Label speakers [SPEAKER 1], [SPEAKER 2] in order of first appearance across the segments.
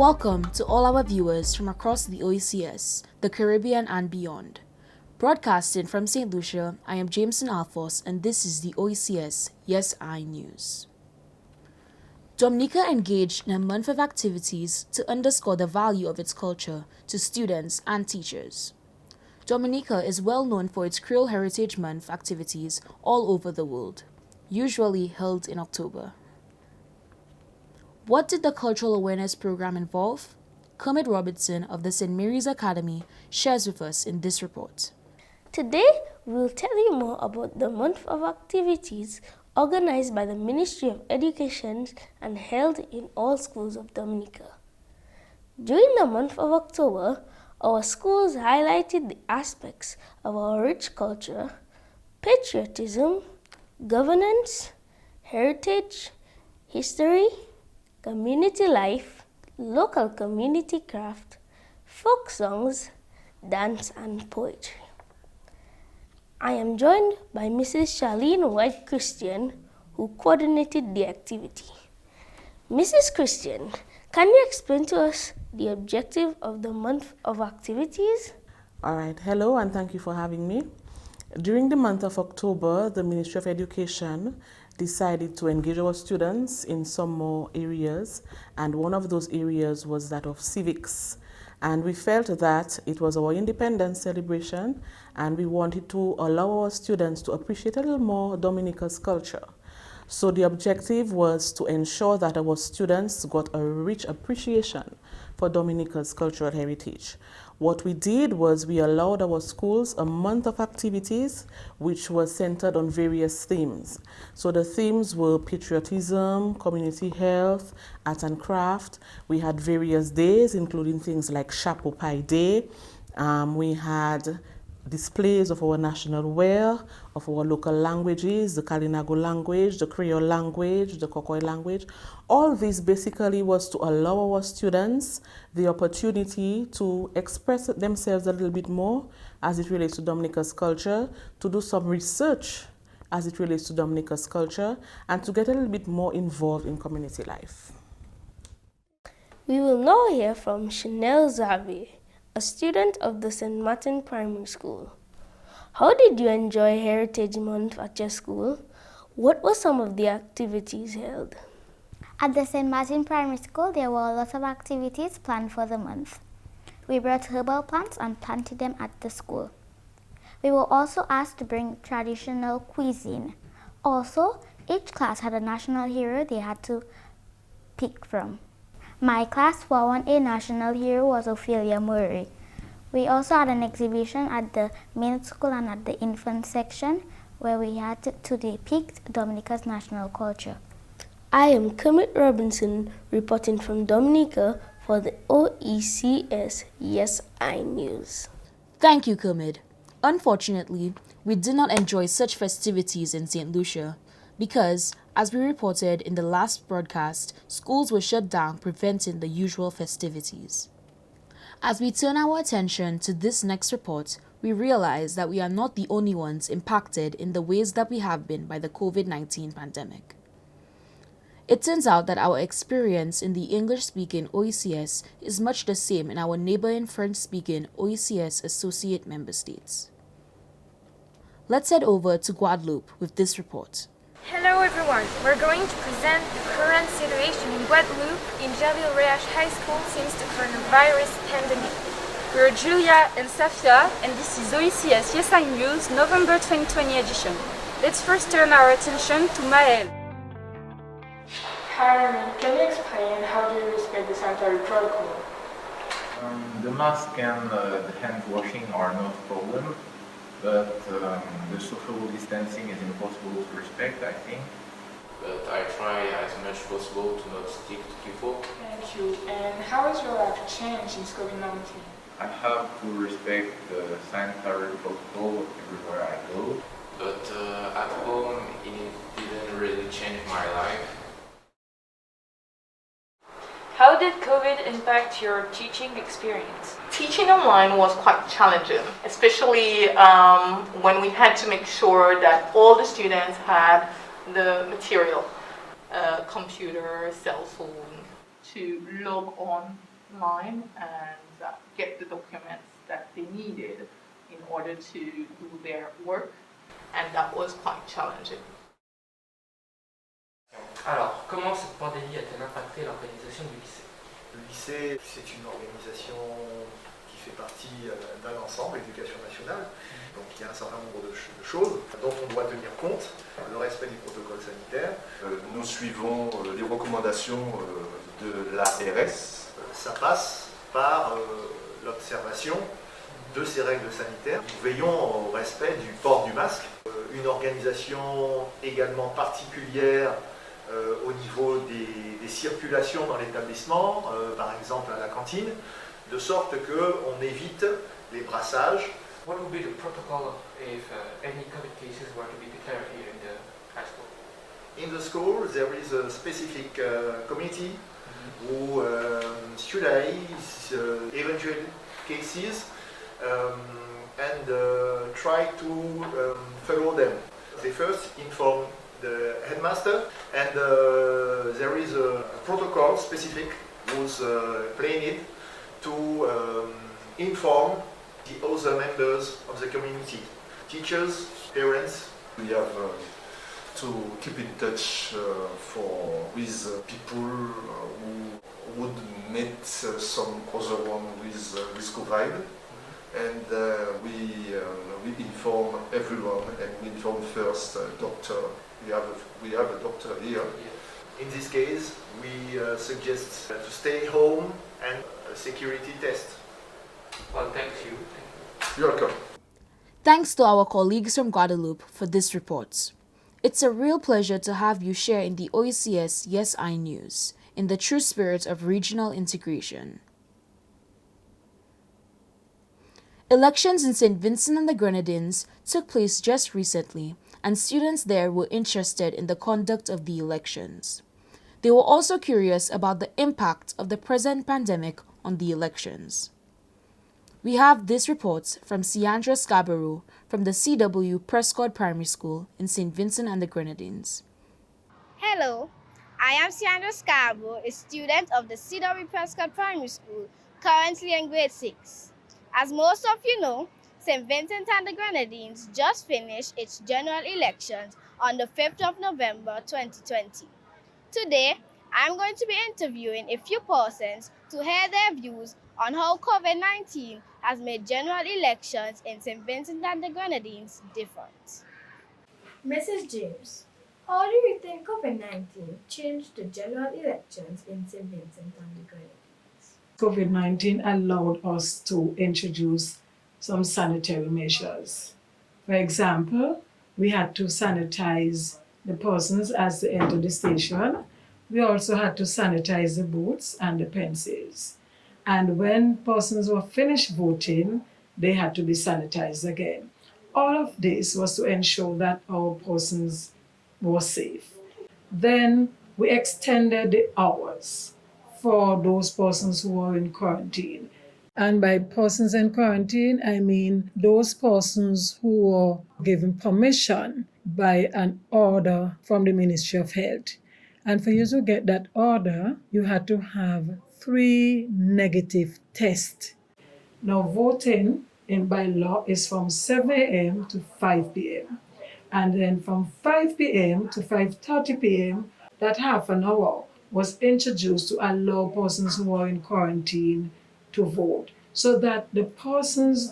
[SPEAKER 1] Welcome to all our viewers from across the OECS, the Caribbean and beyond. Broadcasting from St. Lucia, I am Jameson Alphonse and this is the OECS Yes I News. Dominica engaged in a month of activities to underscore the value of its culture to students and teachers. Dominica is well known for its Creole Heritage Month activities all over the world, usually held in October. What did the Cultural Awareness Program involve? Kermit Robertson of the St. Mary's Academy shares with us in this report.
[SPEAKER 2] Today, we'll tell you more about the month of activities organized by the Ministry of Education and held in all schools of Dominica. During the month of October, our schools highlighted the aspects of our rich culture, patriotism, governance, heritage, history, community life, local community craft, folk songs, dance and poetry. I am joined by Mrs. Charlene White Christian, who coordinated the activity. Mrs. Christian, can you explain to us the objective of the month of activities?
[SPEAKER 3] All right, hello and thank you for having me. During the month of October, the Ministry of Education decided to engage our students in some more areas, and one of those areas was that of civics. And we felt that it was our independence celebration and we wanted to allow our students to appreciate a little more Dominica's culture. So the objective was to ensure that our students got a rich appreciation for Dominica's cultural heritage. What we did was we allowed our schools a month of activities which was centered on various themes. So the themes were patriotism, community health, art and craft. We had various days, including things like Chapeau Pie Day. We had displays of our national wear, of our local languages, the Kalinago language, the Creole language, the Kokoi language. All this basically was to allow our students the opportunity to express themselves a little bit more as it relates to Dominica's culture, to do some research as it relates to Dominica's culture, and to get a little bit more involved in community life.
[SPEAKER 2] We will now hear from Chanel Zavi, a student of the St. Martin Primary School. How did you enjoy Heritage Month at your school? What were some of the activities held?
[SPEAKER 4] At the St. Martin Primary School, there were a lot of activities planned for the month. We brought herbal plants and planted them at the school. We were also asked to bring traditional cuisine. Also, each class had a national hero they had to pick from. My class 4-1A national hero was Ophelia Murray. We also had an exhibition at the main school and at the infant section where we had to depict Dominica's national culture.
[SPEAKER 2] I am Kermit Robinson reporting from Dominica for the OECS Yes I News.
[SPEAKER 1] Thank you, Kermit. Unfortunately, we did not enjoy such festivities in St. Lucia because, as we reported in the last broadcast, schools were shut down, preventing the usual festivities. As we turn our attention to this next report, we realize that we are not the only ones impacted in the ways that we have been by the COVID-19 pandemic. It turns out that our experience in the English-speaking OECS is much the same in our neighboring French-speaking OECS associate member states. Let's head over to Guadeloupe with this report.
[SPEAKER 5] Hello everyone, we're going to present the current situation in Guadeloupe in Javille-Rehache High School since the coronavirus pandemic. We're Julia and Safia, and this is OECS Yes I News November 2020 edition. Let's first turn our attention to Maël.
[SPEAKER 6] Hi, can you explain how do you respect the sanitary protocol?
[SPEAKER 7] The mask and the hand washing are not a problem, but the social distancing is impossible to respect, I think.
[SPEAKER 8] But I try as much possible to not stick to people.
[SPEAKER 6] Thank you. And how has your life changed since COVID-19?
[SPEAKER 7] I have to respect the sanitary protocol everywhere I go.
[SPEAKER 8] But at home, it didn't really change my life.
[SPEAKER 5] How did COVID impact your teaching experience?
[SPEAKER 9] Teaching online was quite challenging, especially when we had to make sure that all the students had the material, computer, cell phone, to log on line and get the documents that they needed in order to do their work, and that was quite challenging.
[SPEAKER 10] Alors, comment cette pandémie a-t-elle impacté l'organisation du lycée?
[SPEAKER 11] Le lycée, c'est une organisation qui fait partie d'un ensemble, l'éducation nationale. Donc il y a un certain nombre de choses dont on doit tenir compte, le respect des protocoles sanitaires.
[SPEAKER 12] Nous suivons les recommandations de l'ARS.
[SPEAKER 11] Ça passe par l'observation de ces règles sanitaires. Nous veillons au respect du port du masque. Une organisation également particulière au niveau des circulations dans l'établissement, par exemple à la cantine, de sorte qu'on évite les brassages.
[SPEAKER 10] What would be the protocol if any COVID cases were to be declared here in the high school?
[SPEAKER 11] In the school, there is a specific committee who studies eventual cases and try to follow them. They first inform the headmaster, and there is a protocol specific who's playing it to inform the other members of the community, teachers, parents.
[SPEAKER 12] We have to keep in touch with people who would meet some other one with COVID, and we inform everyone, and we inform first doctor. We have a doctor here.
[SPEAKER 11] In this case, we suggest to stay home and a security test.
[SPEAKER 10] Well, thank you.
[SPEAKER 12] You're welcome.
[SPEAKER 1] Thanks to our colleagues from Guadeloupe for this report. It's a real pleasure to have you share in the OECS Yes I News, in the true spirit of regional integration. Elections in St. Vincent and the Grenadines took place just recently, and students there were interested in the conduct of the elections. They were also curious about the impact of the present pandemic on the elections. We have this report from Siandra Scarborough from the CW Prescott Primary School in St. Vincent and the Grenadines.
[SPEAKER 13] Hello, I am Siandra Scarborough, a student of the CW Prescott Primary School, currently in grade 6. As most of you know, St. Vincent and the Grenadines just finished its general elections on the 5th of November 2020. Today, I'm going to be interviewing a few persons to hear their views on how COVID-19 has made general elections in St. Vincent and the Grenadines different.
[SPEAKER 14] Mrs. James, how do you think COVID-19 changed the general elections in St. Vincent and the Grenadines?
[SPEAKER 15] COVID-19 allowed us to introduce some sanitary measures. For example, we had to sanitize the persons as they entered the station. We also had to sanitize the booths and the pencils. And when persons were finished voting, they had to be sanitized again. All of this was to ensure that our persons were safe. Then we extended the hours for those persons who were in quarantine. And by persons in quarantine, I mean those persons who were given permission by an order from the Ministry of Health. And for you to get that order, you had to have 3 negative tests. Now, voting by law is from 7 a.m. to 5 p.m. And then from 5 p.m. to 5:30 p.m., that half an hour was introduced to allow persons who are in quarantine to vote, so that the persons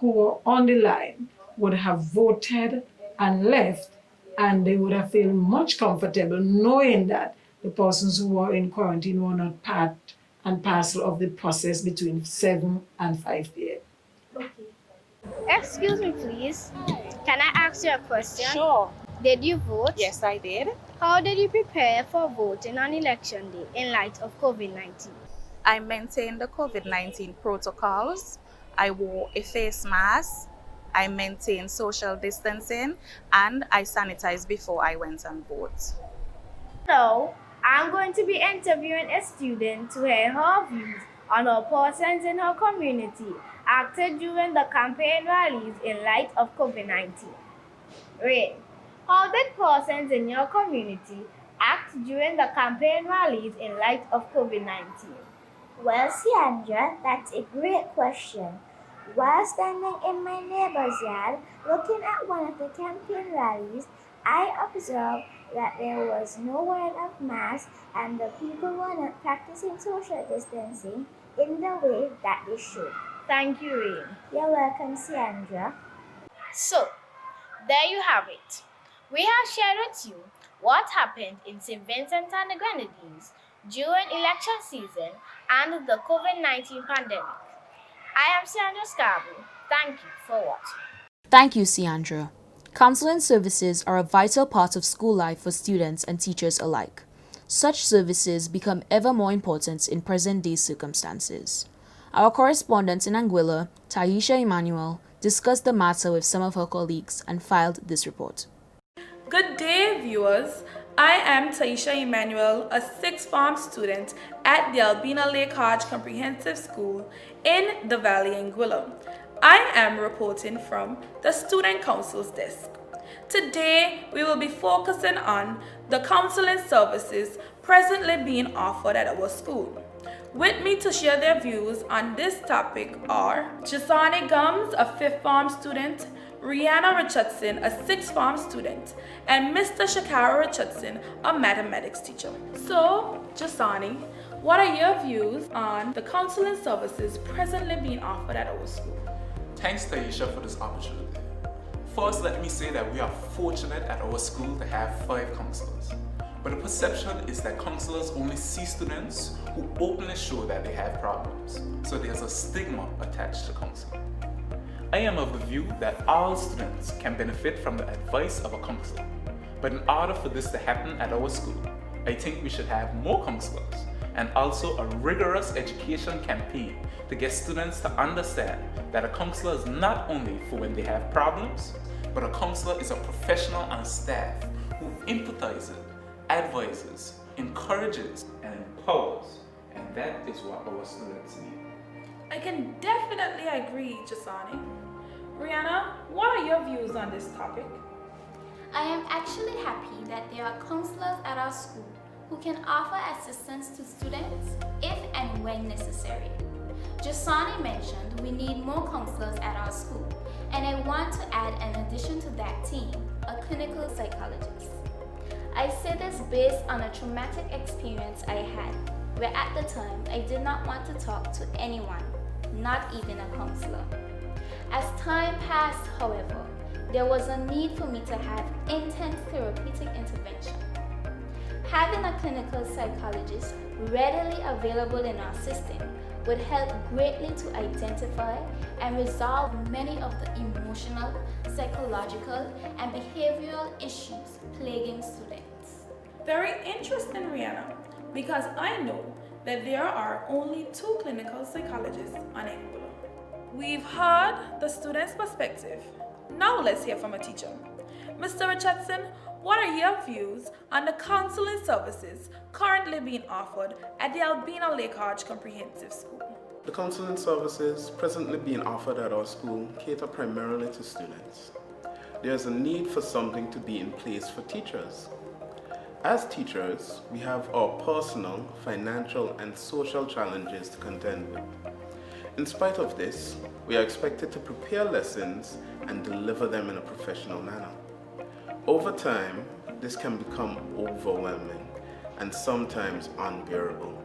[SPEAKER 15] who were on the line would have voted and left, and they would have felt much comfortable knowing that the persons who were in quarantine were not part and parcel of the process between 7 and 5 p.m.
[SPEAKER 13] Okay. Excuse me, please. Can I ask you a question?
[SPEAKER 16] Sure.
[SPEAKER 13] Did you vote?
[SPEAKER 16] Yes, I did.
[SPEAKER 13] How did you prepare for voting on election day in light of COVID-19?
[SPEAKER 16] I maintained the COVID-19 protocols. I wore a face mask. I maintained social distancing, and I sanitized before I went and vote.
[SPEAKER 13] So, I'm going to be interviewing a student to hear her views on how persons in her community acted during the campaign rallies in light of COVID-19. Rain, how did persons in your community act during the campaign rallies in light of COVID-19?
[SPEAKER 17] Well, Sandra, that's a great question. While standing in my neighbor's yard, looking at one of the campaign rallies, I observed that there was no wearing of masks and the people were not practicing social distancing in the way that they should.
[SPEAKER 13] Thank you, Rain.
[SPEAKER 17] You're welcome, Sandra.
[SPEAKER 13] So, there you have it. We have shared with you what happened in St. Vincent and the Grenadines during election season and the COVID 19 pandemic. I am Sandra Scarborough. Thank you for watching.
[SPEAKER 1] Thank you, Siandra. Counseling services are a vital part of school life for students and teachers alike. Such services become ever more important in present-day circumstances. Our correspondent in Anguilla, Taisha Emmanuel, discussed the matter with some of her colleagues and filed this report.
[SPEAKER 18] Good day, viewers. I am Taisha Emmanuel, a sixth form student at the Albina Lake Hodge Comprehensive School in the Valley Anguilla. I am reporting from the Student Council's desk. Today, we will be focusing on the counseling services presently being offered at our school. With me to share their views on this topic are Jasani Gums, a fifth form student, Rihanna Richardson, a sixth form student, and Mr. Shakara Richardson, a mathematics teacher. So, Jasani, what are your views on the counseling services presently being offered at our school?
[SPEAKER 19] Thanks, Taisha, for this opportunity. First, let me say that we are fortunate at our school to have 5 counselors. But the perception is that counselors only see students who openly show that they have problems. So there's a stigma attached to counseling. I am of the view that all students can benefit from the advice of a counselor. But in order for this to happen at our school, I think we should have more counselors and also a rigorous education campaign to get students to understand that a counselor is not only for when they have problems, but a counselor is a professional on staff who empathizes, advises, encourages, and empowers. And that is what our students need.
[SPEAKER 18] I can definitely agree, Jasani. Rihanna, what are your views on this topic?
[SPEAKER 20] I am actually happy that there are counselors at our school who can offer assistance to students if and when necessary. Jasani mentioned we need more counselors at our school, and I want to add an addition to that team, a clinical psychologist. I say this based on a traumatic experience I had, where at the time I did not want to talk to anyone, not even a counselor. As time passed, however, there was a need for me to have intense therapeutic intervention. Having a clinical psychologist readily available in our system would help greatly to identify and resolve many of the emotional, psychological, and behavioral issues plaguing students.
[SPEAKER 18] Very interesting, Rihanna, because I know that there are only 2 clinical psychologists on Anguilla. We've heard the student's perspective. Now let's hear from a teacher. Mr. Richardson, what are your views on the counseling services currently being offered at the Albina Lake Hodge Comprehensive School?
[SPEAKER 21] The counseling services presently being offered at our school cater primarily to students. There is a need for something to be in place for teachers. As teachers, we have our personal, financial, and social challenges to contend with. In spite of this, we are expected to prepare lessons and deliver them in a professional manner. Over time, this can become overwhelming and sometimes unbearable,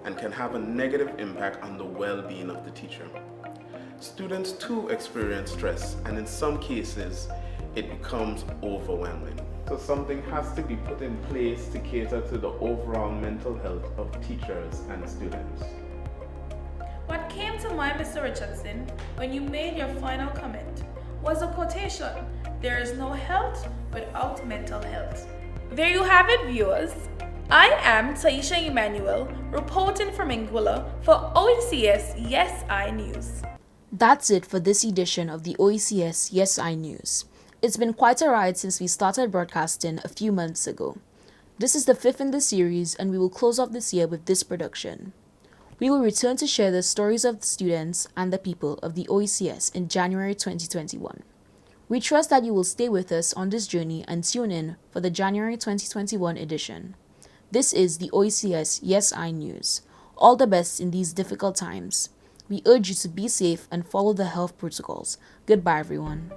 [SPEAKER 21] and can have a negative impact on the well-being of the teacher. Students too experience stress, and in some cases, it becomes overwhelming. So something has to be put in place to cater to the overall mental health of teachers and students.
[SPEAKER 18] What came to mind, Mr. Richardson, when you made your final comment was a quotation, "There is no health without mental health." There you have it, viewers. I am Taisha Emmanuel, reporting from Anguilla for OECS Yes I News.
[SPEAKER 1] That's it for this edition of the OECS Yes I News. It's been quite a ride since we started broadcasting a few months ago. This is the 5th in the series, and we will close off this year with this production. We will return to share the stories of the students and the people of the OECS in January 2021. We trust that you will stay with us on this journey and tune in for the January 2021 edition. This is the OECS Yes I News. all the best in these difficult times. We urge you to be safe and follow the health protocols. Goodbye, everyone.